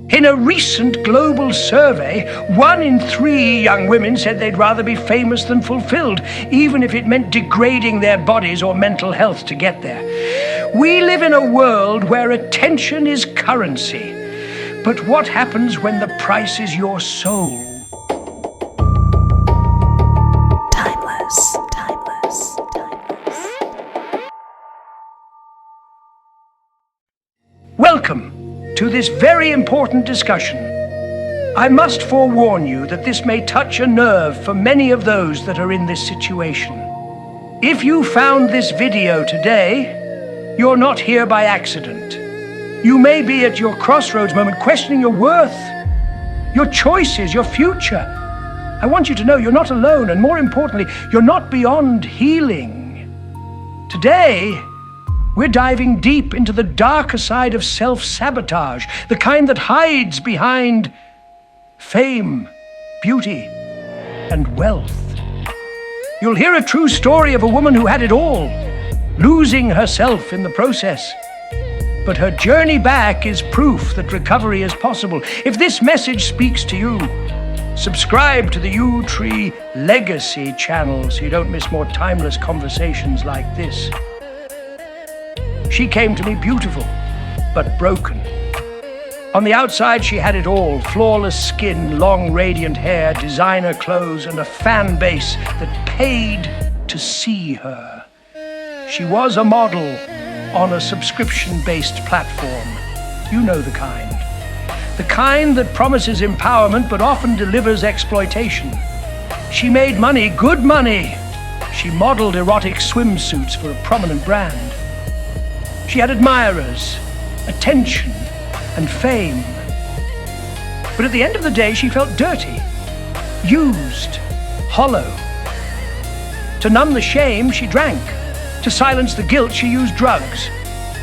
In a recent global survey, 1 in 3 young women said they'd rather be famous than fulfilled, even if it meant degrading their bodies or mental health to get there. We live in a world where attention is currency. But what happens when the price is your soul? Timeless, timeless, timeless. Welcome to this very important discussion. I must forewarn you that this may touch a nerve for many of those that are in this situation. If you found this video today, you're not here by accident. You may be at your crossroads moment, questioning your worth, your choices, your future. I want you to know you're not alone, and more importantly, you're not beyond healing. Today, we're diving deep into the darker side of self-sabotage, the kind that hides behind fame, beauty, and wealth. You'll hear a true story of a woman who had it all, losing herself in the process. But her journey back is proof that recovery is possible. If this message speaks to you, subscribe to the U-Tree Legacy channel so you don't miss more timeless conversations like this. She came to me beautiful, but broken. On the outside, she had it all: flawless skin, long radiant hair, designer clothes, and a fan base that paid to see her. She was a model on a subscription-based platform. You know the kind. The kind that promises empowerment but often delivers exploitation. She made money, good money. She modeled erotic swimsuits for a prominent brand. She had admirers, attention, and fame. But at the end of the day, she felt dirty, used, hollow. To numb the shame, she drank. To silence the guilt, she used drugs.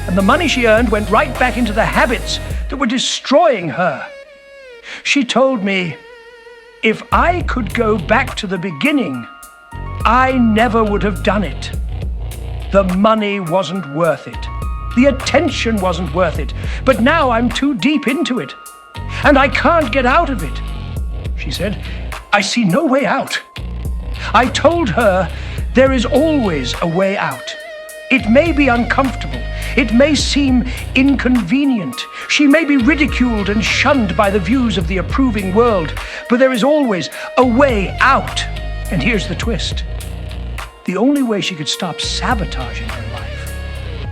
And the money she earned went right back into the habits that were destroying her. She told me, if I could go back to the beginning, I never would have done it. The money wasn't worth it. The attention wasn't worth it. But now I'm too deep into it, and I can't get out of it. She said, I see no way out. I told her there is always a way out. It may be uncomfortable. It may seem inconvenient. She may be ridiculed and shunned by the views of the approving world, but there is always a way out. And here's the twist. The only way she could stop sabotaging her life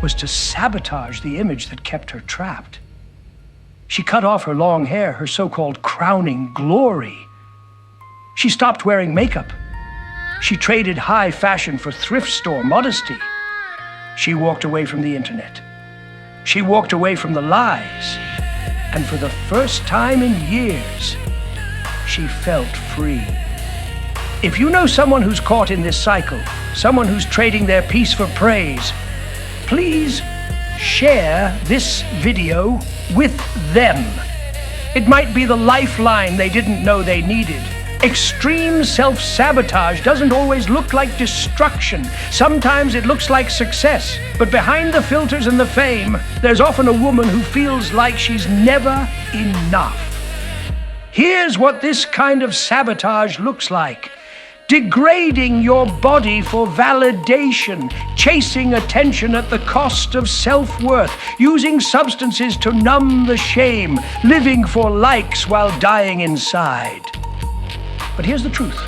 was to sabotage the image that kept her trapped. She cut off her long hair, her so-called crowning glory. She stopped wearing makeup. She traded high fashion for thrift store modesty. She walked away from the internet. She walked away from the lies. And for the first time in years, she felt free. If you know someone who's caught in this cycle, someone who's trading their peace for praise, please share this video with them. It might be the lifeline they didn't know they needed. Extreme self-sabotage doesn't always look like destruction. Sometimes it looks like success. But behind the filters and the fame, there's often a woman who feels like she's never enough. Here's what this kind of sabotage looks like. Degrading your body for validation, chasing attention at the cost of self-worth, using substances to numb the shame, living for likes while dying inside. But here's the truth.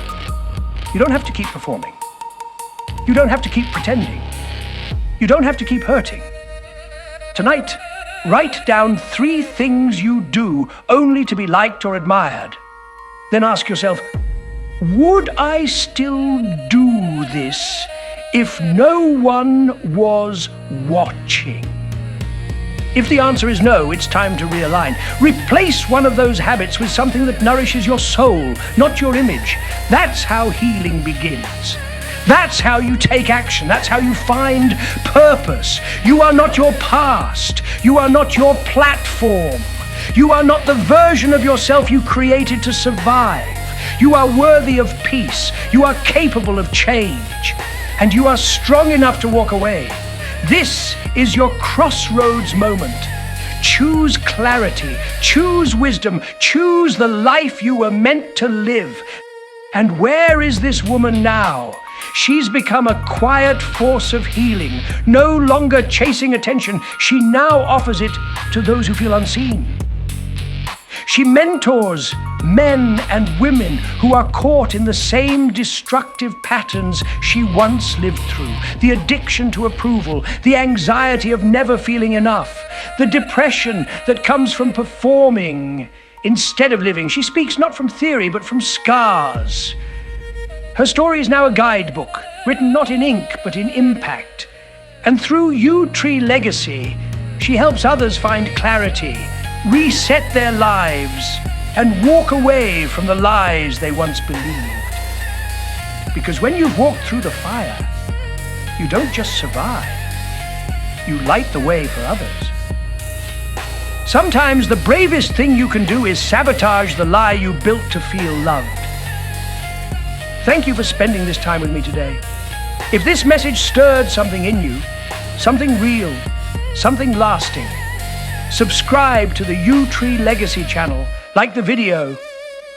You don't have to keep performing. You don't have to keep pretending. You don't have to keep hurting. Tonight, write down 3 things you do only to be liked or admired. Then ask yourself, would I still do this if no one was watching? If the answer is no, it's time to realign. Replace one of those habits with something that nourishes your soul, not your image. That's how healing begins. That's how you take action. That's how you find purpose. You are not your past. You are not your platform. You are not the version of yourself you created to survive. You are worthy of peace. You are capable of change. And you are strong enough to walk away. This is your crossroads moment. Choose clarity, choose wisdom, choose the life you were meant to live. And where is this woman now? She's become a quiet force of healing, no longer chasing attention. She now offers it to those who feel unseen. She mentors men and women who are caught in the same destructive patterns she once lived through. The addiction to approval, the anxiety of never feeling enough, the depression that comes from performing instead of living. She speaks not from theory, but from scars. Her story is now a guidebook, written not in ink, but in impact. And through U-Tree Legacy, she helps others find clarity, reset their lives, and walk away from the lies they once believed. Because when you've walked through the fire, you don't just survive, you light the way for others. Sometimes the bravest thing you can do is sabotage the lie you built to feel loved. Thank you for spending this time with me today. If this message stirred something in you, something real, something lasting, subscribe to the U-Tree Legacy channel, like the video,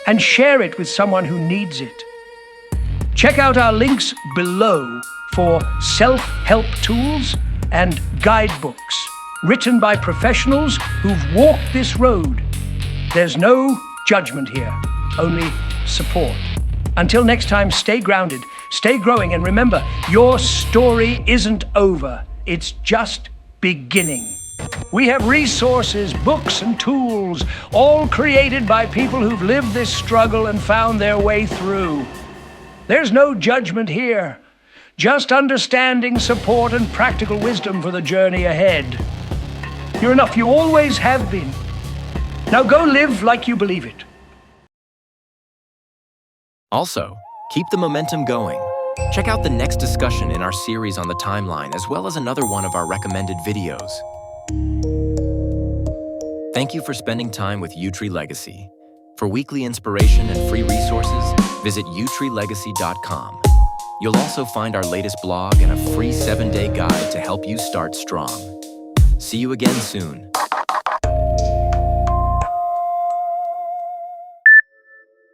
and share it with someone who needs it. Check out our links below for self-help tools and guidebooks written by professionals who've walked this road. There's no judgment here, only support. Until next time, stay grounded, stay growing, and remember, your story isn't over. It's just beginning. We have resources, books, and tools, all created by people who've lived this struggle and found their way through. There's no judgment here, just understanding, support, and practical wisdom for the journey ahead. You're enough, you always have been. Now go live like you believe it. Also, keep the momentum going. Check out the next discussion in our series on the timeline, as well as another one of our recommended videos. Thank you for spending time with U-Tree Legacy. For weekly inspiration and free resources, visit utreelegacy.com. You'll also find our latest blog and a free 7-day guide to help you start strong. See you again soon.